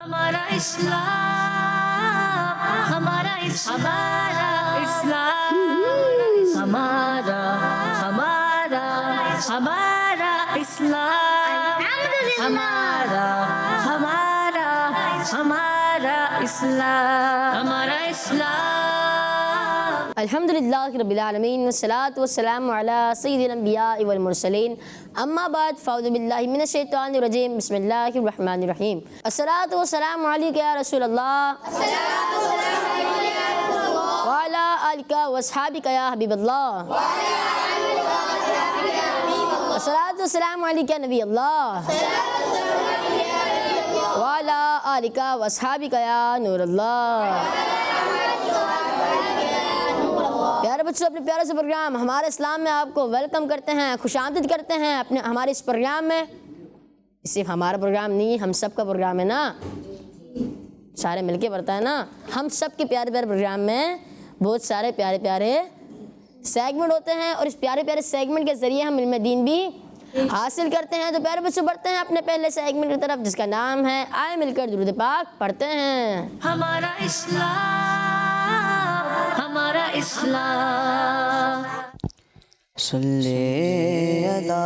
ہمارا اسلام، ہمارا اسلام، ہمارا اسلام، ہمارا اسلام، ہمارا اسلام۔ الحمدللہ رب العالمین والصلاة والسلام علی سید الانبیاء والمرسلین، اما بعد فاعوذ باللہ من الشیطان الرجیم، بسم اللہ الرحمن الرحیم۔ الصلاة والسلام علیکہ یا رسول اللہ، وعلی آلک واصحابک یا حبیب اللہ، الصلاة والسلام علیکہ یا نبی اللہ، وعلی آلک واصحابک یا نور اللہ۔ پیارے بچوں، اپنے پیارے سے پروگرام ہمارے اسلام میں آپ کو ویلکم کرتے ہیں، خوش آمدید کرتے ہیں ہمارے اس پروگرام میں۔ صرف ہمارا پروگرام نہیں، ہم سب کا پروگرام ہے نا، سارے مل کے بڑھتا ہے نا۔ ہم سب کے پیارے پیارے پروگرام میں بہت سارے پیارے پیارے سیگمنٹ ہوتے ہیں، اور اس پیارے پیارے سیگمنٹ کے ذریعے ہم علم دین بھی حاصل کرتے ہیں۔ تو پیارے بچوں، بڑھتے ہیں اپنے پہلے سیگمنٹ کی طرف، جس کا نام ہے آئے مل کر درود پاک پڑھتے ہیں۔ ہمارا اسلام، ہمارا اسلام۔ صلی علی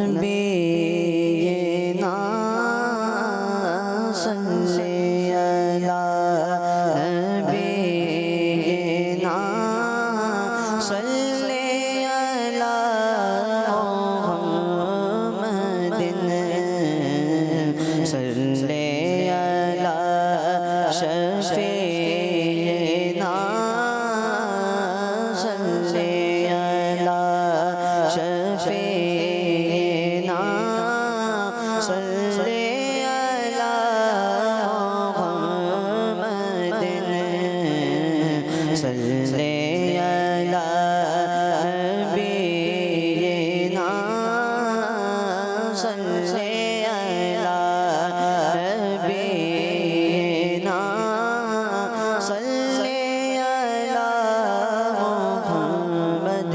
نبینا، صلی علی نبینا، صلی علی محمد، صلی علی شفیعنا، صلی علی شفیعنا، صلی علی محمد، صلی علی نبینا، صلی علی نبینا، صلی علی محمد۔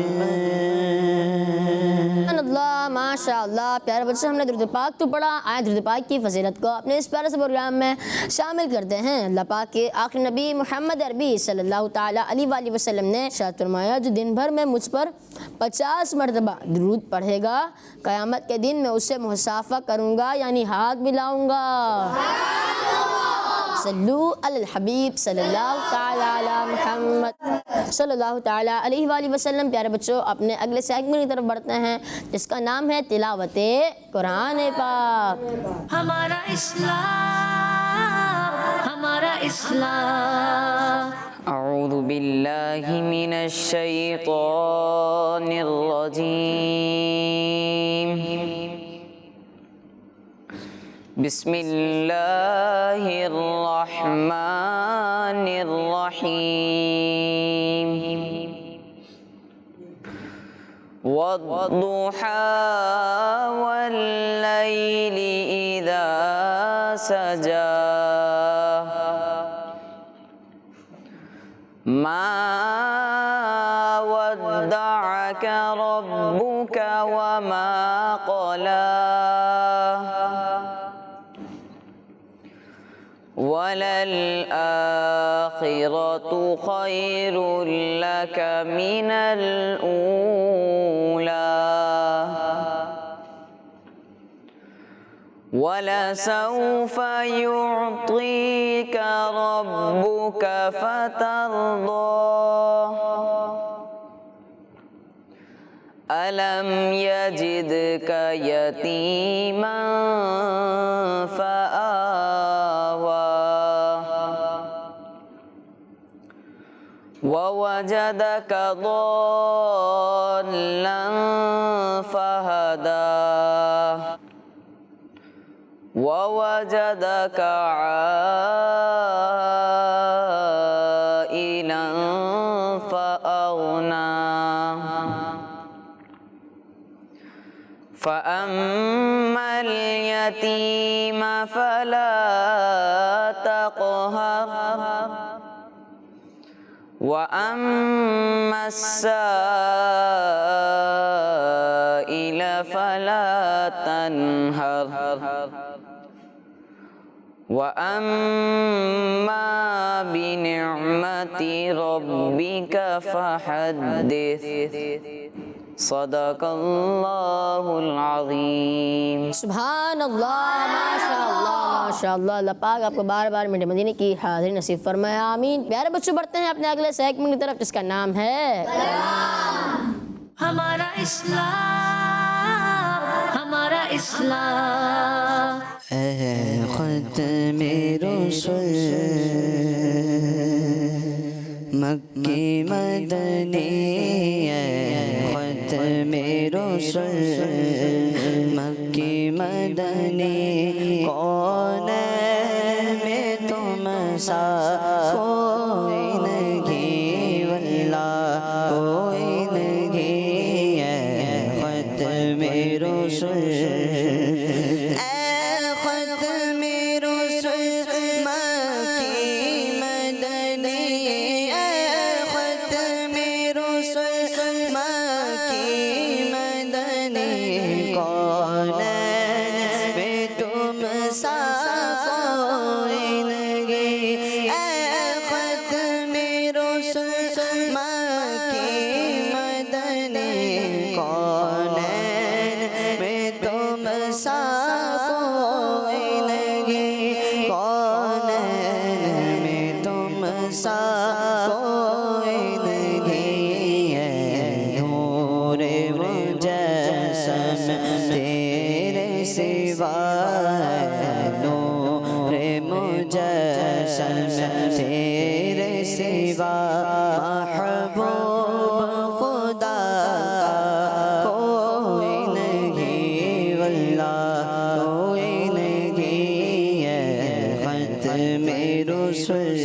سبحان اللہ، ماشاء اللہ۔ پیارے بچوں، ہم نے درود پاک تو پڑھا، آئے درود پاک کی فضیلت کو اپنے اس پیارے سے پروگرام میں شامل کرتے ہیں۔ اللہ پاک کے آخری نبی محمد عربی صلی اللہ تعالیٰ علیہ وآلہ وسلم نے ارشاد فرمایا، جو دن بھر میں مجھ پر 50 مرتبہ درود پڑھے گا، قیامت کے دن میں اسے مصافحہ کروں گا، یعنی ہاتھ ملاؤں گا۔ صلو علی الحبیب صلی اللہ تعالیٰ علی محمد صلی اللہ تعالیٰ علیہ وآلہ وسلم۔ پیارے بچوں، اپنے اگلے سیگمنٹ کی طرف بڑھتے ہیں، جس کا نام ہے تلاوت قرآن پاک۔ ہمارا اسلام، ہمارا اسلام۔ اعوذ باللہ من الشیطان الرجیم، بسم اللہ الرحمن الرحیم۔ والضحى والليل إذا سجى، ما ودعك ربك وما قلى، وللآخرة خير لك من الأولى، ولسوف يعطيك ربك فترضى، ألم يجدك يتيما فآوى، ووجدك ضالا فهدى، ووجدك عائلا فأغنى، فأما اليتيم فلا تقهر، وأما السائل فلا تنهر، فانهر وأما بنعمة ربك فحدث صدق اللہ العظیم. سبحان اللہ، ماشاء اللہ. اللہ پاک آپ کو بار بار میٹھے مدینے کی حاضری نصیب فرمائے، آمین. پیارے بچوں، بڑھتے ہیں اپنے اگلے سیگمنٹ کی طرف جس کا نام ہے ہمارا اسلام، ہمارا اسلام. اے ختم رسل مکی مدنی، اے ختم رسل مکی مدنی، کون میں تم سا کوئی نہیں، واللہ کوئی نہیں. اے ختم رسل، تیرے سوا محبوب خدا کوئی نہیں، واللہ کوئی نہیں. ہے ختم رسل،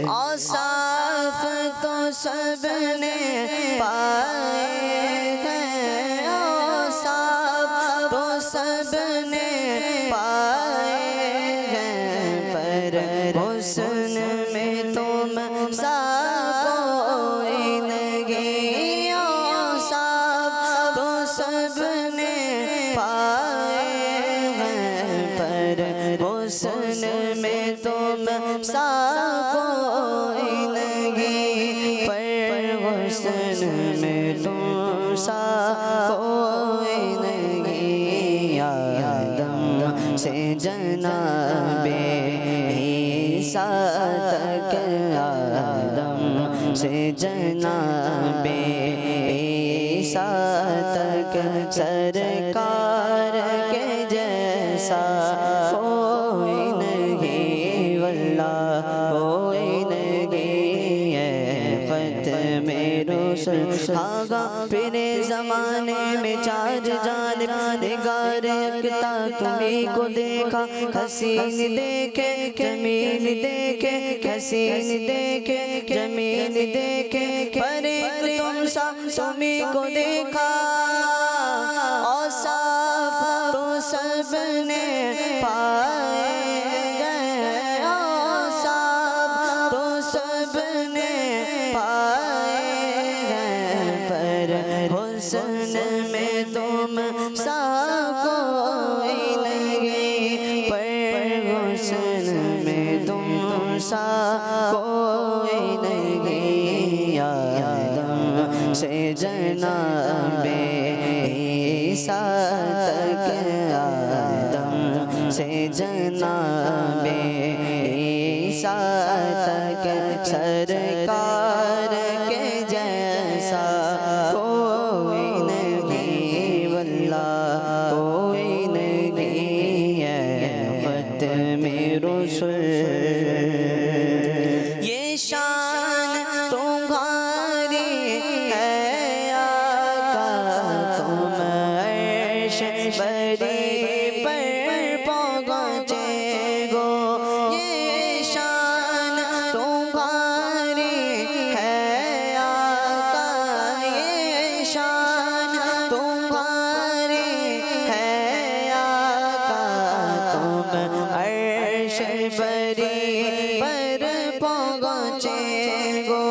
اوصاف تو سب نے پائے ہیں، اوصاف تو سب نے پائے ہیں، پر حسن میں تم سا کوئی نہیں. اوصاف تو سب نے پائے ہیں، پر حسن میں تم سا کوئی نہیں، پر حسن میں تم سا کوئی نہیں. آدم سے جناب عیسیٰ تک، آدم سے جناب عیسیٰ تک، سرکار کے جیسا کوئی نہیں، واللہ کوئی نہیں. ہے ختم رسل، آگا پھر زمانے میں چار جانب نگار یکتا تمہیں کو دیکھا، حسین دیکھے جمیل دیکھے، حسین دیکھے جمیل دیکھے، پر ایک تم سا تمہیں کو دیکھا. اوصاف تو سب نے پائے گئے، اوصاف تو سب نے پائے گئے، پر حسن میں تم سا کوئی نہیں، پر حسن میں تم سا کوئی نہیں. آدم سے جناب عیسیٰ تک، آدم سے جناب عیسیٰ تک، سرکار کے جیسا کوئی نہیں، واللہ کوئی نہیں. ہے ختم رسل، یہ شان تمہاری ہے آقا، تم عرش بری پر پہنچے گو. یہ شان تمہاری ہے آقا، یہ شان تمہاری ہے آقا، تم عرش بری پر پہنچے گو،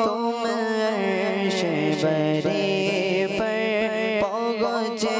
تم عرش بری پر پہنچے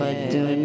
ختم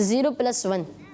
0 + 1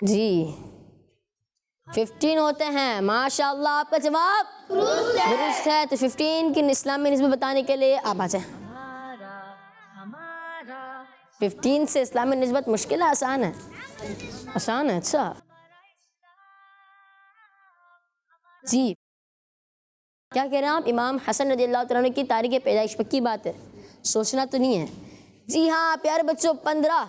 جی 15 ہوتے ہیں. ماشاء اللہ آپ کا جواب درست ہے. تو 15 کی اسلام میں نسبت بتانے کے لیے آپ آ جائیں. 15 سے اسلام میں نسبت مشکل ہے آسان ہے؟ آسان ہے. اچھا جی کیا کہہ رہے ہیں آپ؟ امام حسن رضی اللہ تعالیٰ عنہ کی تاریخ پیدائش پکی بات ہے، سوچنا تو نہیں ہے. جی ہاں پیارے بچوں، 15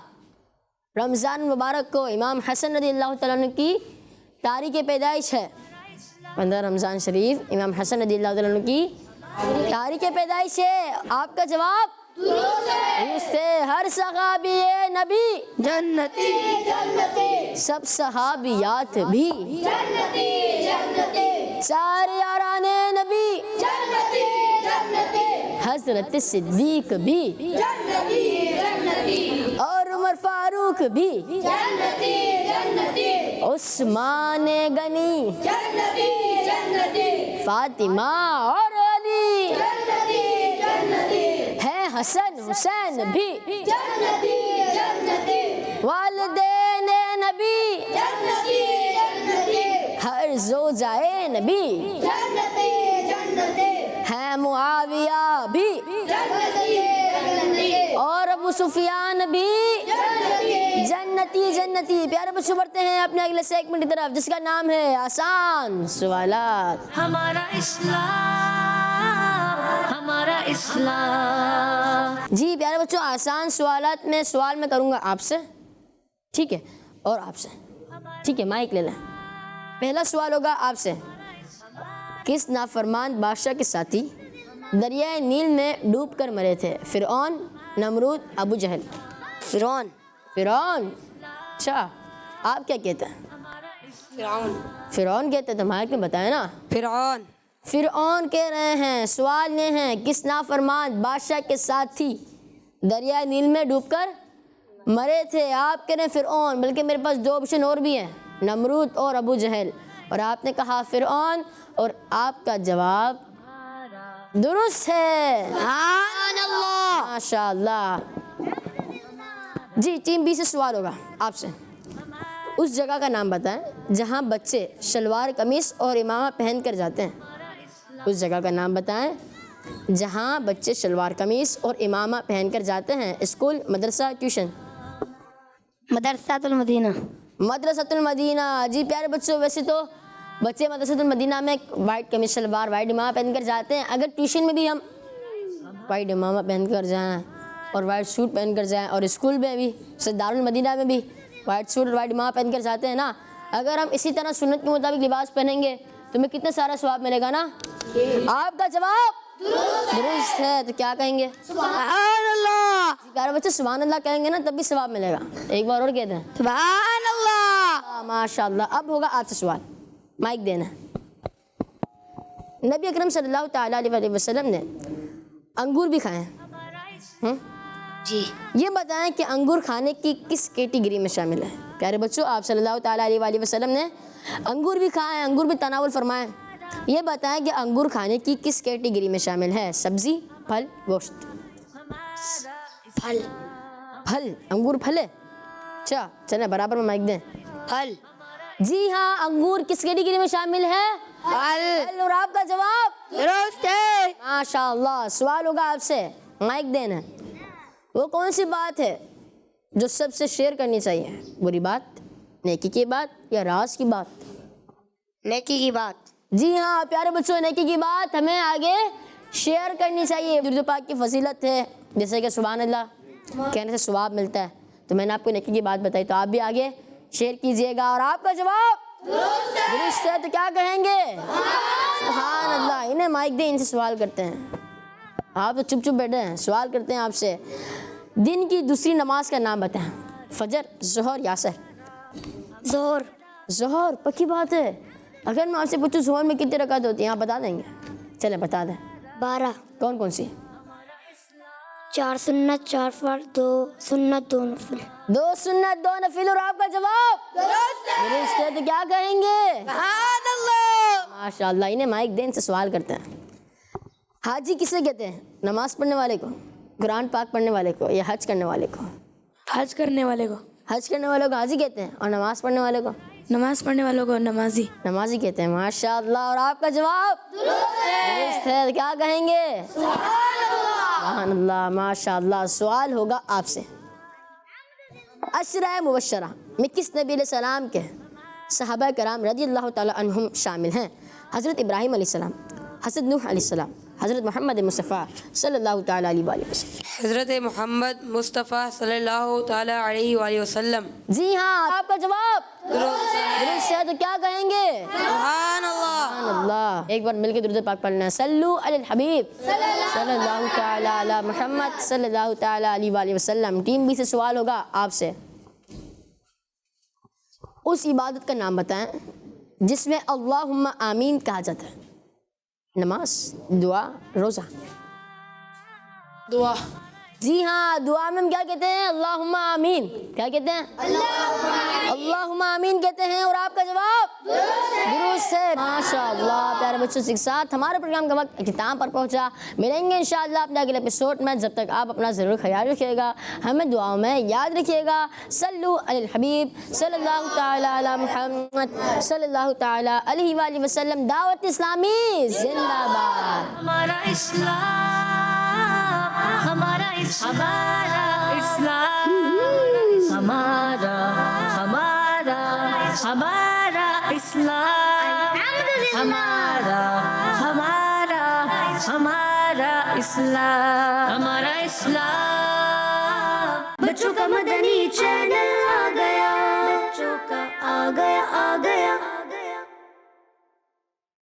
رمضان مبارک کو امام حسن رضی اللہ تعالیٰ عنہ کی تاریخ پیدائش ہے. 15 رمضان شریف امام حسن رضی اللہ تعالیٰ عنہ کی تاریخ پیدائش ہے. آپ کا جواب درست ہے. ہر صحابی نبی جنتی سب صحابیات بھی سارے یاران نبی حضرت صدیق بھی اور عمر فاروق بھی عثمان غنی فاطمہ اور علی ہے حسن حسین بھی والدین نبی ہر زوجائے نبی ہے معاویہ بھی اور ابو سفیان بھی جنتی جنتی. پیارے بچوں بڑھتے ہیں اپنے اگلے سیگمنٹ کی طرف جس کا نام ہے آسان سوالات. ہمارا اسلام. جی پیارے بچوں، آسان سوالات میں سوال میں کروں گا آپ سے، ٹھیک ہے، اور آپ سے، ٹھیک ہے. مائک لے لیں. پہلا سوال ہوگا آپ سے، کس نافرمان بادشاہ کے ساتھی دریائے نیل میں ڈوب کر مرے تھے؟ فرعون، نمرود، ابو جہل. فرعون. اچھا آپ کیا کہتے ہیں؟ فرعون کہتے ہیں. تو مائک میں بتائیں نا. فرعون کہہ رہے ہیں. سوال یہ ہے کس نافرمان بادشاہ کے ساتھی دریائے نیل میں ڈوب کر مرے تھے؟ آپ کہہ رہے ہیں فرعون، بلکہ میرے پاس 2 آپشن اور بھی ہیں، نمرود اور ابو جہل، اور آپ نے کہا فرعون، اور آپ کا جواب درست ہے. ماشاء اللہ. جی ٹیم بی سے سوال ہوگا آپ سے. اس جگہ کا نام بتائیں جہاں بچے شلوار قمیص اور امامہ پہن کر جاتے ہیں. اس جگہ کا نام بتائیں جہاں بچے شلوار قمیص اور امامہ پہن کر جاتے ہیں. اسکول، مدرسہ، ٹیوشن؟ مدرسۃ المدینہ. مدرسۃ المدینہ. جی پیارے بچوں، ویسے تو بچے مدرسۃ المدینہ میں وائٹ قمیص شلوار وائٹ امامہ پہن کر جاتے ہیں. اگر ٹیوشن میں بھی ہم وائٹ امامہ پہن کر جائیں اور وائٹ سوٹ پہن کر جائیں، اور اسکول میں بھی دارالمدینہ میں بھی وائٹ سوٹ اور وائٹ امامہ پہن کر جاتے ہیں نا، اگر ہم اسی طرح سنت کے مطابق لباس پہنیں گے تو ہمیں کتنا سارا ثواب ملے گا نا. آپ کا جواب درست ہے. تو کیا کہیں گے؟ سبحان اللہ. پیارے بچے سبحان اللہ کہیں گے نا تب بھی ثواب ملے گا. ایک بار اور کہتے ہیں سبحان اللہ. ماشاء اللہ. اب ہوگا آپ سے سوال، مائک دینا. نبی اکرم صلی اللہ تعالیٰ علیہ وسلم نے انگور بھی کھائے ہیں. جی یہ بتائیں کہ انگور کھانے کی کس کیٹیگری میں شامل ہے؟ پیارے بچوں، آپ صلی اللہ تعالیٰ علیہ وسلم نے انگور بھی کھائے ہیں، انگور بھی تناول فرمائیں. یہ بتائیں کہ انگور کھانے کی کس کیٹیگری میں شامل ہے؟ سبزی، پھل، گوشت؟ پھل. انگور پھل ہے. اچھا چلیں برابر میں مائک دیں. پھل. جی ہاں، انگور کس کیٹیگری میں شامل ہے؟ پھل. اور آپ کا جواب درست ہے. ماشاء اللہ. سوال ہوگا آپ سے، مائک دینا. وہ کون سی بات ہے جو سب سے شیئر کرنی چاہیے؟ بری بات، نیکی کی بات، یا راز کی بات؟ نیکی کی بات. جی ہاں پیارے بچوں، نیکی کی بات ہمیں آگے شیئر کرنی چاہیے. درود پاک کی فضیلت ہے، جیسے کہ سبحان اللہ کہنے سے ثواب ملتا ہے. تو میں نے آپ کو نیکی کی بات بتائی، تو آپ بھی آگے شیئر کیجئے گا. اور آپ کا جواب درست ہے. تو کیا کہیں گے؟ سبحان اللہ. انہیں مائک دیں، ان سے سوال کرتے ہیں. آپ تو چپ چپ بیٹھے ہیں. سوال کرتے ہیں آپ سے، دن کی دوسری نماز کا نام بتائیں. فجر، ظہر یا عصر؟ ظہر. ظہر. پکی بات ہے. اگر میں آپ سے پوچھوں ظہر میں کتنی رکعت ہوتی ہیں، آپ بتا دیں گے؟ چلیں بتا دیں. 12. کون کون سی؟ 4 سنت، 4 فرض، 2 سنت، 2 نفل. 2 سنت، 2 نفل. اور آپ کا جواب درست ہے. تو کیا کہیں گے؟ سبحان اللہ. ماشاء اللہ. انہیں مائک دین سے سوال کرتے ہیں. حاجی کسے کہتے ہیں؟ نماز پڑھنے والے کو، قرآن پاک پڑھنے والے کو، یا حج کرنے والے کو؟ حج کرنے والے کو. حج کرنے والوں کو حاجی کہتے ہیں اور نماز پڑھنے والے کو نماز پڑھنے والوں کو نمازی نمازی کہتے ہیں. ماشاء اللہ. اور آپ کا جواب درست ہے. کیا کہیں گے؟ سبحان اللہ. ماشاء اللہ. سوال ہوگا آپ سے. عشرہ مبشرہ میں کس نبی علیہ السلام کے صحابہ کرام رضی اللہ تعالی عنہم شامل ہیں؟ حضرت ابراہیم علیہ السلام، حضرت نوح علیہ السلام، حضرت محمد مصطفیٰ صلی اللہ تعالی علیہ وآلہ وسلم. حضرت محمد مصطفیٰ صلی اللہ تعالی علیہ وآلہ وسلم. جی ہاں. آپ کا جواب درست ہے. تو کیا کہیں گے؟ سبحان اللہ. سبحان اللہ. ایک بار مل کے درود پاک پڑھنا ہے. صلو علی الحبیب صلی اللہ تعالی علی محمد صلی اللہ تعالی علیہ وآلہ وسلم. ٹیم بی سے سوال ہوگا آپ سے. اس عبادت کا نام بتائیں جس میں اللہم آمین کہا جاتا ہے. نماز، دعا، روزہ. دعا. جی ہاں. دعا میں ہم کیا کہتے ہیں؟ اللہم آمین. کیا کہتے ہیں؟ اللہم آمین کہتے ہیں. اور آپ کا جواب درست ہے. ماشاء اللہ. پیارے بچوں کے ساتھ ہمارے پروگرام کا وقت اختتام پر پہنچا. ملیں گے انشاءاللہ اپنے اگلے ایپیسوڈ میں. جب تک آپ اپنا ضرور خیال رکھیے گا، ہمیں دعاؤں میں یاد رکھیے گا. صلو علی الحبیب صلی اللہ تعالی علی محمد صلی اللہ تعالی علیہ وآلہ وسلم. دعوت اسلامی زندہ باد. ہمارا اسلام، ہمارا ہمارا اسلام، ہمارا ہمارا ہمارا اسلام، ہمارا ہمارا ہمارا اسلام، ہمارا اسلام. بچوں کا مدنی چینل.